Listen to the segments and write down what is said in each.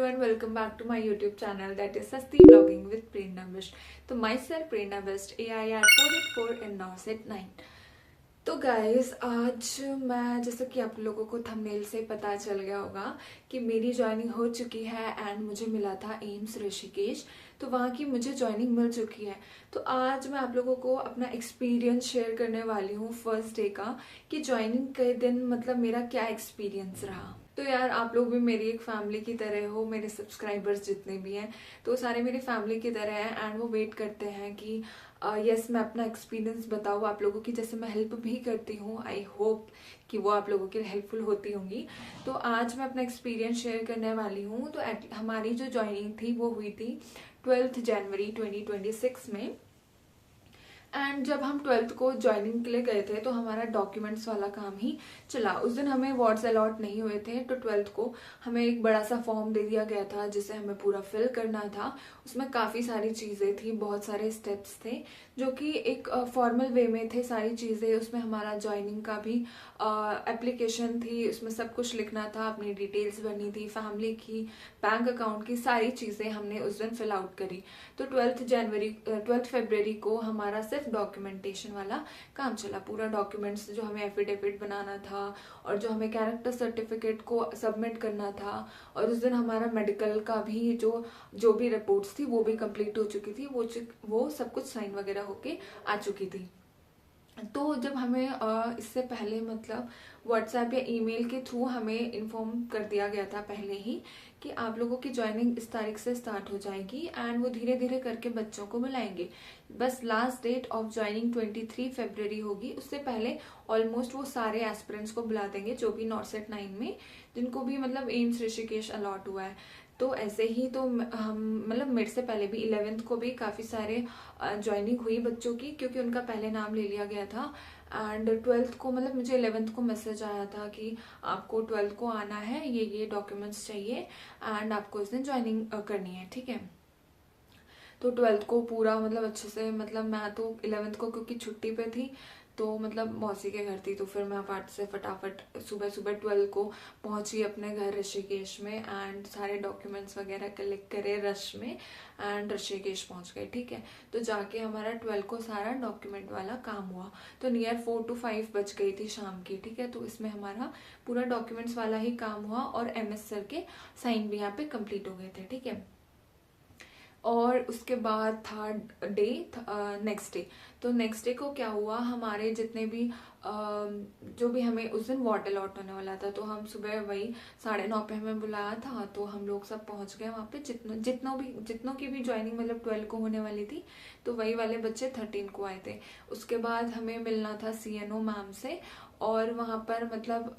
everyone, welcome back to my YouTube channel that is Sasti Vlogging with Prerna Best. तो myself Prerna Best, AIR 484 and NORCET 9. तो guys आज मैं जैसा कि आप लोगों को थंबनेल से पता चल गया होगा कि मेरी ज्वाइनिंग हो चुकी है एंड मुझे मिला था एम्स ऋषिकेश। तो वहाँ की मुझे ज्वाइनिंग मिल चुकी है। तो आज मैं आप लोगों को अपना एक्सपीरियंस शेयर करने वाली हूँ फर्स्ट डे का कि ज्वाइनिंग के दिन मतलब मेरा क्या एक्सपीरियंस रहा। तो यार आप लोग भी मेरी एक फैमिली की तरह हो, मेरे सब्सक्राइबर्स जितने भी हैं तो सारे मेरी फैमिली की तरह हैं एंड वो वेट करते हैं कि यस मैं अपना एक्सपीरियंस बताऊँ आप लोगों की, जैसे मैं हेल्प भी करती हूँ। आई होप कि वो आप लोगों के लिए हेल्पफुल होती होंगी। तो आज मैं अपना एक्सपीरियंस शेयर करने वाली हूँ। तो हमारी जो ज्वाइनिंग थी वो हुई थी 12 जनवरी 2026 में। एंड जब हम 12th को ज्वाइनिंग के लिए गए थे तो हमारा डॉक्यूमेंट्स वाला काम ही चला। उस दिन हमें वार्ड्स अलॉट नहीं हुए थे। तो 12th को हमें एक बड़ा सा फॉर्म दे दिया गया था जिसे हमें पूरा फिल करना था। उसमें काफ़ी सारी चीज़ें थी, बहुत सारे स्टेप्स थे जो कि एक फॉर्मल वे में थे सारी चीज़ें। उसमें हमारा ज्वाइनिंग का भी एप्लीकेशन थी, उसमें सब कुछ लिखना था, अपनी डिटेल्स भरनी थी, फैमिली की, बैंक अकाउंट की सारी चीज़ें हमने उस दिन फिल आउट करी। तो 12 फरवरी को हमारा सिर्फ डॉक्यूमेंटेशन वाला काम चला। पूरा डॉक्यूमेंट्स जो हमें एफिडेविट बनाना था और जो हमें कैरेक्टर सर्टिफिकेट को सबमिट करना था, और उस दिन हमारा मेडिकल का भी जो भी रिपोर्ट्स थी वो भी कंप्लीट हो चुकी थी। वो सब कुछ साइन वगैरह होके आ चुकी थी। तो जब हमें इससे पहले मतलब व्हाट्सएप या ईमेल के थ्रू हमें इन्फॉर्म कर दिया गया था पहले ही कि आप लोगों की ज्वाइनिंग इस तारीख से स्टार्ट हो जाएगी एंड वो धीरे धीरे करके बच्चों को बुलाएंगे। बस लास्ट डेट ऑफ ज्वाइनिंग 23 फरवरी होगी, उससे पहले ऑलमोस्ट वो सारे एस्पिरेंट्स को बुला देंगे जो भी नॉर्सेट 9 में जिनको भी मतलब एम्स ऋषिकेश अलॉट हुआ है। तो ऐसे ही तो हम मतलब मेरे से पहले भी 11th को भी काफ़ी सारे ज्वाइनिंग हुई बच्चों की, क्योंकि उनका पहले नाम ले लिया गया था। एंड 12th को मतलब मुझे 11th को मैसेज आया था कि आपको 12th को आना है, ये डॉक्यूमेंट्स चाहिए एंड आपको इस दिन ज्वाइनिंग करनी है, ठीक है। तो 12th को पूरा मतलब अच्छे से, मतलब मैं तो 11th को क्योंकि छुट्टी पे थी तो मतलब मौसी के घर थी, तो फिर मैं फटाफट सुबह सुबह 12 को पहुंची अपने घर ऋषिकेश में एंड सारे डॉक्यूमेंट्स वगैरह कलेक्ट करे रश में एंड ऋषिकेश पहुंच गए, ठीक है। तो जाके हमारा 12 को सारा डॉक्यूमेंट वाला काम हुआ। तो नियर 4 to 5 बज गई थी शाम की, ठीक है। तो इसमें हमारा पूरा डॉक्यूमेंट्स वाला ही काम हुआ और MS सर के साइन भी यहाँ पे कंप्लीट हो गए थे, ठीक है। और उसके बाद था डे नेक्स्ट डे। तो नेक्स्ट डे को क्या हुआ, हमारे जितने भी जो भी हमें उस दिन वार्ड अलॉट होने वाला था, तो हम सुबह वही 9:30 पे हमें बुलाया था। तो हम लोग सब पहुंच गए वहाँ पे, जितनों की भी ज्वाइनिंग मतलब 12 को होने वाली थी। तो वही वाले बच्चे 13 को आए थे। उसके बाद हमें मिलना था CNO मैम से और वहाँ पर मतलब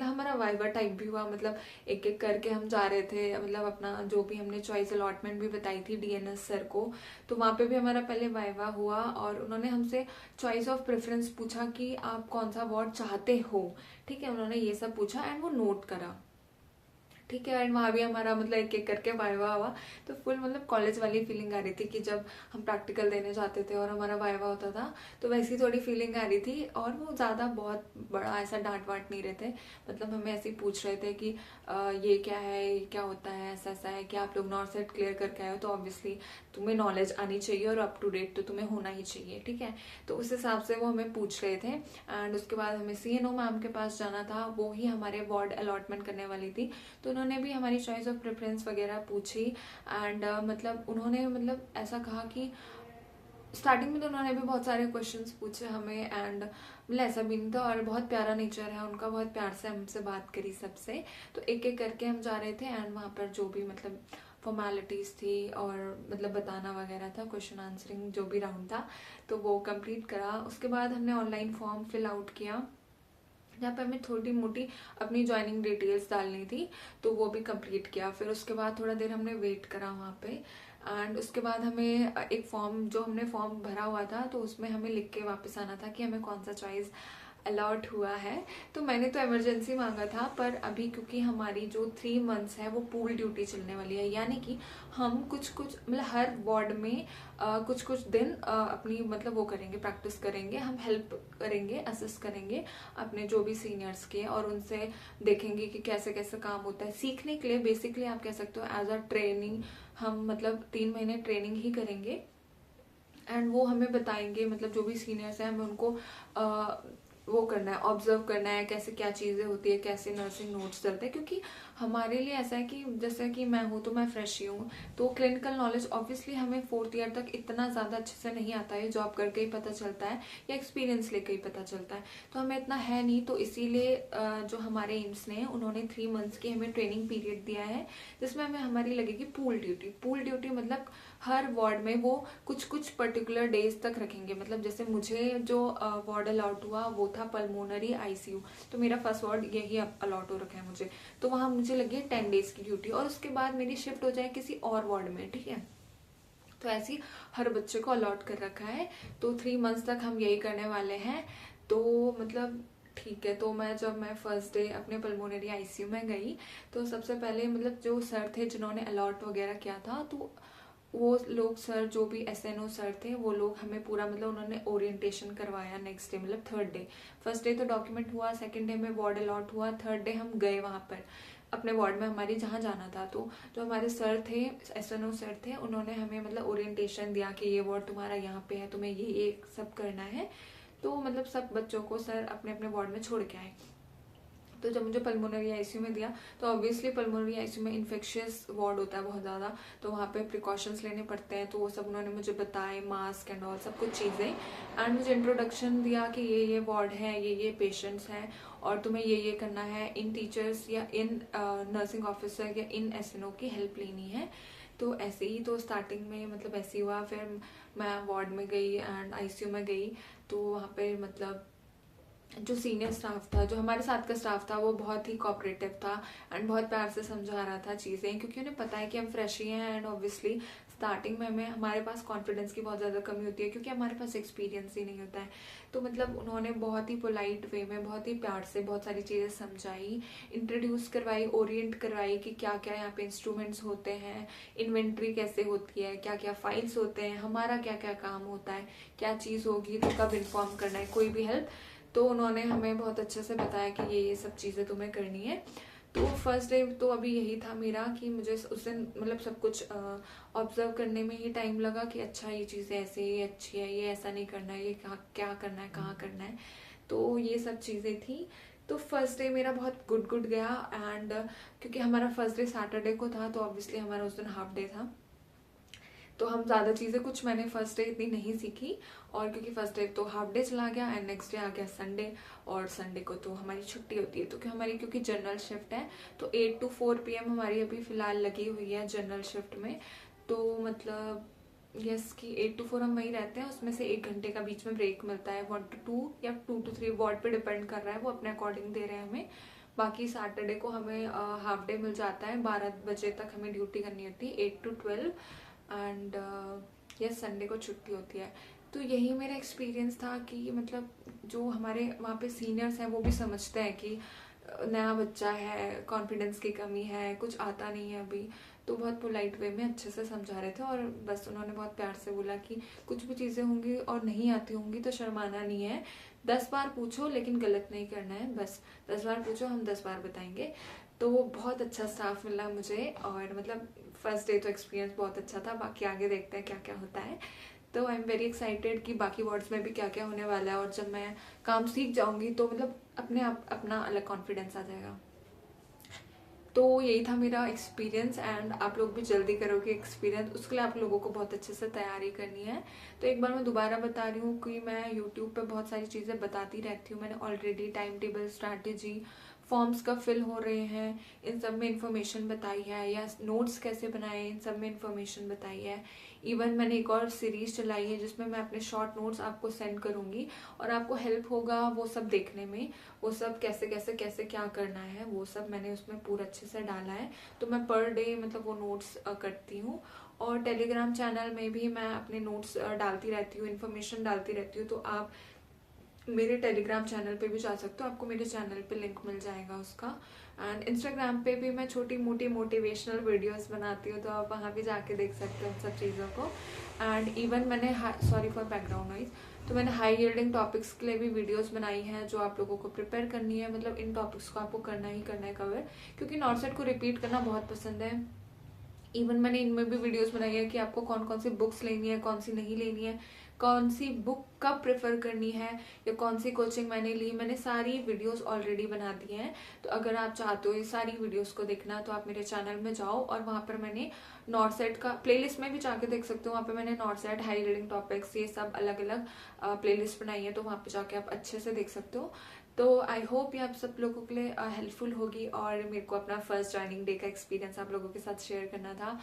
हमारा वाइवा टाइप भी हुआ। मतलब एक एक करके हम जा रहे थे, मतलब अपना जो भी हमने चॉइस अलॉटमेंट भी बताई थी DNS सर को। तो वहाँ पे भी हमारा पहले वाइवा हुआ और उन्होंने हमसे चॉइस ऑफ प्रेफरेंस पूछा कि आप कौन सा वार्ड चाहते हो, ठीक है। उन्होंने ये सब पूछा एंड वो नोट करा, ठीक है। एंड वहाँ भी हमारा मतलब एक एक करके वाइवा हुआ। तो फुल मतलब कॉलेज वाली फीलिंग आ रही थी कि जब हम प्रैक्टिकल देने जाते थे और हमारा वाइवा होता था, तो वैसी थोड़ी फीलिंग आ रही थी। और वो ज़्यादा बहुत बड़ा ऐसा डांट वाट नहीं रहे थे, मतलब हमें ऐसे ही पूछ रहे थे कि ये क्या है, ये क्या होता है, ऐसा ऐसा है कि आप लोग नॉर्सेट क्लियर करके आए हो तो ऑब्वियसली तुम्हें नॉलेज आनी चाहिए और अप टू डेट तो तुम्हें होना ही चाहिए, ठीक है। तो उस हिसाब से वो हमें पूछ रहे थे। एंड उसके बाद हमें CNO मैम के पास जाना था, वो ही हमारे वार्ड अलॉटमेंट करने वाली थी। तो उन्होंने भी हमारी चॉइस ऑफ प्रेफरेंस वगैरह पूछी एंड मतलब उन्होंने मतलब ऐसा कहा कि स्टार्टिंग में तो उन्होंने भी बहुत सारे क्वेश्चंस पूछे हमें एंड मतलब ऐसा भी नहीं था। और बहुत प्यारा नेचर है उनका, बहुत प्यार से हमसे बात करी सबसे। तो एक एक करके हम जा रहे थे एंड वहाँ पर जो भी मतलब फॉर्मेलिटीज़ थी और मतलब बताना वगैरह था, क्वेश्चन आंसरिंग जो भी राउंड था तो वो कंप्लीट करा। उसके बाद हमने ऑनलाइन फॉर्म फिल आउट किया जहाँ पे हमें थोड़ी मोटी अपनी ज्वाइनिंग डिटेल्स डालनी थी, तो वो भी कंप्लीट किया। फिर उसके बाद थोड़ा देर हमने वेट करा वहाँ पे एंड उसके बाद हमें एक फॉर्म, जो हमने फॉर्म भरा हुआ था तो उसमें हमें लिख के वापस आना था कि हमें कौन सा चॉइस अलॉट हुआ है। तो मैंने तो इमरजेंसी मांगा था, पर अभी क्योंकि हमारी जो 3 मंथ्स है वो पूल ड्यूटी चलने वाली है, यानी कि हम कुछ कुछ मतलब हर वार्ड में कुछ कुछ दिन अपनी मतलब वो करेंगे, प्रैक्टिस करेंगे, हम हेल्प करेंगे, असिस्ट करेंगे अपने जो भी सीनियर्स के, और उनसे देखेंगे कि कैसे कैसे काम होता है। सीखने के लिए बेसिकली आप कह सकते हो एज अ ट्रेनिंग, हम मतलब 3 महीने ट्रेनिंग ही करेंगे एंड वो हमें बताएंगे, मतलब जो भी सीनियर्स हैं हमें उनको वो करना है, ऑब्जर्व करना है कैसे क्या चीज़ें होती है, कैसे नर्सिंग नोट्स चलते हैं। क्योंकि हमारे लिए ऐसा है कि जैसे कि मैं हूँ तो मैं फ्रेश ही हूँ, तो क्लिनिकल नॉलेज ऑब्वियसली हमें 4th ईयर तक इतना ज़्यादा अच्छे से नहीं आता है, जॉब करके ही पता चलता है या एक्सपीरियंस लेके ही पता चलता है, तो हमें इतना है नहीं। तो इसीलिए जो हमारे एम्स ने उन्होंने 3 मंथ्स की हमें ट्रेनिंग पीरियड दिया है, जिसमें हमें हमारी लगेगी पूल ड्यूटी। पूल ड्यूटी मतलब हर वार्ड में वो कुछ कुछ पर्टिकुलर डेज तक रखेंगे। मतलब जैसे मुझे जो वार्ड अलॉट हुआ वो था पल्मोनरी आईसीयू, तो मेरा फर्स्ट वार्ड यही अलॉट हो रखा है मुझे, तो वहां मुझे लगी 10 डेज की ड्यूटी, और उसके बाद मेरी शिफ्ट हो जाए किसी और वार्ड में, ठीक है। तो ऐसे ही हर बच्चे को अलॉट कर रखा है, तो 3 मंथ्स तक हम यही करने वाले हैं। तो मतलब ठीक है। तो जब मैं फर्स्ट डे अपने पल्मोनरी आईसीयू में गई, तो सबसे पहले मतलब जो सर थे जिन्होंने अलॉट वगैरह किया था, तो वो लोग सर जो भी एसएनओ सर थे वो लोग हमें पूरा मतलब उन्होंने ओरिएंटेशन करवाया नेक्स्ट डे, मतलब 3rd डे। फर्स्ट डे तो डॉक्यूमेंट हुआ, 2nd डे में वार्ड अलॉट हुआ, 3rd डे हम गए वहां पर अपने वार्ड में हमारी जहाँ जाना था। तो जो हमारे सर थे, एसएनओ सर थे, उन्होंने हमें मतलब ओरिएंटेशन दिया कि ये वार्ड तुम्हारा यहाँ पे है, तुम्हें ये सब करना है। तो मतलब सब बच्चों को सर अपने अपने वार्ड में छोड़ के आए। तो जब मुझे पल्मोनरी आईसीयू में दिया, तो ऑब्वियसली पल्मोनरी आईसीयू में इन्फेक्शियस वार्ड होता है बहुत ज़्यादा, तो वहाँ पे प्रिकॉशंस लेने पड़ते हैं, तो वो सब उन्होंने मुझे बताए, मास्क एंड ऑल सब कुछ चीज़ें, एंड मुझे इंट्रोडक्शन दिया कि ये वार्ड है, ये पेशेंट्स हैं, और तुम्हें ये करना है, इन टीचर्स या इन नर्सिंग ऑफिसर या इन एसएनओ की हेल्प लेनी है। तो ऐसे ही तो स्टार्टिंग में मतलब ऐसे ही हुआ। फिर मैं वार्ड में गई एंड आईसीयू में गई, तो वहाँ पे मतलब जो सीनियर स्टाफ था, जो हमारे साथ का स्टाफ था, वो बहुत ही कोऑपरेटिव था एंड बहुत प्यार से समझा रहा था चीज़ें, क्योंकि उन्हें पता है कि हम फ्रेश ही हैं एंड ऑब्वियसली स्टार्टिंग में हमारे पास कॉन्फिडेंस की बहुत ज़्यादा कमी होती है, क्योंकि हमारे पास एक्सपीरियंस ही नहीं होता है। तो मतलब उन्होंने बहुत ही पोलाइट वे में बहुत ही प्यार से बहुत सारी चीज़ें समझाई, इंट्रोड्यूस करवाई, ओरिएंट करवाई कि क्या क्या यहाँ पे इंस्ट्रूमेंट्स होते हैं, इन्वेंट्री कैसे होती है, क्या क्या फाइल्स होते हैं, हमारा क्या क्या काम होता है, क्या चीज़ होगी तो कब इन्फॉर्म करना है, कोई भी हेल्प। तो उन्होंने हमें बहुत अच्छे से बताया कि ये सब चीज़ें तुम्हें करनी है। तो फर्स्ट डे तो अभी यही था मेरा कि मुझे उस दिन मतलब सब कुछ ऑब्जर्व करने में ही टाइम लगा कि अच्छा ये चीज़ें ऐसे, ये अच्छी है, ये ऐसा नहीं करना है, ये क्या करना है, कहाँ करना है, तो ये सब चीज़ें थी। तो फर्स्ट डे मेरा बहुत गुड गया एंड क्योंकि हमारा फर्स्ट डे सैटरडे को था, तो ऑब्वियसली हमारा उस दिन हाफ डे था, तो हम ज़्यादा चीज़ें कुछ मैंने फर्स्ट डे इतनी नहीं सीखी, और क्योंकि फर्स्ट डे तो हाफ डे चला गया एंड नेक्स्ट डे आ गया संडे, और संडे को तो हमारी छुट्टी होती है। तो क्योंकि जनरल शिफ्ट है, तो 8 to 4 PM हमारी अभी फ़िलहाल लगी हुई है जनरल शिफ्ट में। तो मतलब यस कि 8 to 4 हम वहीं रहते हैं, उसमें से 1 घंटे का बीच में ब्रेक मिलता है, 1 to 2 या 2 to 3 वार्ड पे डिपेंड कर रहा है, वो अपने अकॉर्डिंग दे रहे हैं हमें। बाकी सैटरडे को हमें हाफ डे मिल जाता है, 12 बजे तक हमें ड्यूटी करनी होती है, 8 to 12, एंड यस संडे को छुट्टी होती है। तो यही मेरा एक्सपीरियंस था कि मतलब जो हमारे वहाँ पे सीनियर्स हैं वो भी समझते हैं कि नया बच्चा है, कॉन्फिडेंस की कमी है, कुछ आता नहीं है अभी, तो बहुत पोलाइट वे में अच्छे से समझा रहे थे। और बस उन्होंने बहुत प्यार से बोला कि कुछ भी चीज़ें होंगी और नहीं आती होंगी तो शर्माना नहीं है, 10 बार पूछो लेकिन गलत नहीं करना है, बस 10 बार पूछो, हम 10 बार बताएंगे। तो बहुत अच्छा स्टाफ मिला मुझे, और मतलब फर्स्ट डे तो एक्सपीरियंस बहुत अच्छा था, बाकी आगे देखते हैं क्या क्या होता है। तो आई एम वेरी एक्साइटेड कि बाकी वार्ड्स में भी क्या क्या होने वाला है, और जब मैं काम सीख जाऊंगी तो मतलब अपने आप अपना अलग कॉन्फिडेंस आ जाएगा। तो यही था मेरा एक्सपीरियंस, एंड आप लोग भी जल्दी करोगे एक्सपीरियंस, उसके लिए आप लोगों को बहुत अच्छे से तैयारी करनी है। तो एक बार मैं दोबारा बता रही हूँ कि मैं यूट्यूब पे बहुत सारी चीज़ें बताती रहती हूँ, मैंने already time table, strategy, forms कब फिल हो रहे हैं, इन सब में इंफॉर्मेशन बताई है, या नोट्स कैसे बनाए, इन सब में इंफॉर्मेशन बताई है। इवन मैंने एक और सीरीज चलाई है जिसमें मैं अपने शॉर्ट नोट्स आपको सेंड करूंगी, और आपको हेल्प होगा वो सब देखने में, वो सब कैसे कैसे कैसे क्या करना है, वो सब मैंने उसमें पूरा अच्छे से डाला है। तो मैं पर डे मतलब वो नोट्स करती हूँ, और टेलीग्राम चैनल में भी मैं अपने नोट्स डालती रहती हूँ, इन्फॉर्मेशन डालती रहती हूँ, तो आप मेरे टेलीग्राम चैनल पे भी जा सकते हो, आपको मेरे चैनल पे लिंक मिल जाएगा उसका। एंड इंस्टाग्राम पे भी मैं छोटी मोटी मोटिवेशनल वीडियोस बनाती हूँ, तो आप वहाँ भी जाके देख सकते हो उन सब चीज़ों को। एंड इवन मैंने सॉरी फॉर बैकग्राउंड नॉइज, तो मैंने हाई यील्डिंग टॉपिक्स के लिए भी वीडियोस बनाई हैं जो आप लोगों को प्रिपेयर करनी है। मतलब इन टॉपिक्स को आपको करना ही करना है कवर, क्योंकि नॉर्सेट को रिपीट करना बहुत पसंद है। इवन मैंने इनमें भी वीडियोस बनाई है कि आपको कौन कौन सी बुक्स लेनी है, कौन सी नहीं लेनी है, कौन सी बुक कब प्रेफर करनी है, या कौन सी कोचिंग मैंने ली। मैंने सारी वीडियोस ऑलरेडी बना दी हैं। तो अगर आप चाहते हो ये सारी वीडियोस को देखना, तो आप मेरे चैनल में जाओ और वहां पर मैंने नॉर्सेट का प्लेलिस्ट में भी जाके देख सकते हो। वहाँ पे मैंने नॉर्सेट, हाई रीडिंग टॉपिक्स, ये सब अलग अलग प्लेलिस्ट बनाई है, तो वहाँ पे जाके आप अच्छे से देख सकते हो। तो आई होप ये आप सब लोगों के लिए हेल्पफुल होगी, और मेरे को अपना फर्स्ट ज्वाइनिंग डे का एक्सपीरियंस आप लोगों के साथ शेयर करना था।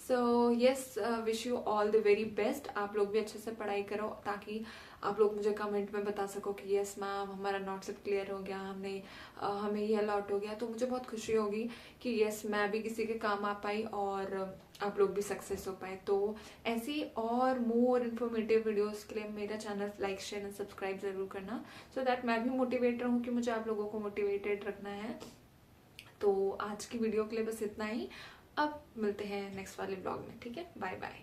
So yes, wish you all the very best. आप लोग भी अच्छे से पढ़ाई करो, ताकि आप लोग मुझे कमेंट में बता सको कि यस मैम हमारा नॉट सेट क्लियर हो गया, हमें ये अलॉट हो गया। तो मुझे बहुत खुशी होगी कि यस मैं भी किसी के काम आ पाई और आप लोग भी सक्सेस हो पाए। तो ऐसी और मोर इन्फॉर्मेटिव वीडियोस के लिए मेरा channel like, share and subscribe जरूर करना, सो दैट मैं भी मोटिवेट रहूँ कि मुझे आप लोगों को मोटिवेटेड रखना है। तो आज की वीडियो के लिए बस इतना ही। अब मिलते हैं नेक्स्ट वाले ब्लॉग में, ठीक है, बाय बाय।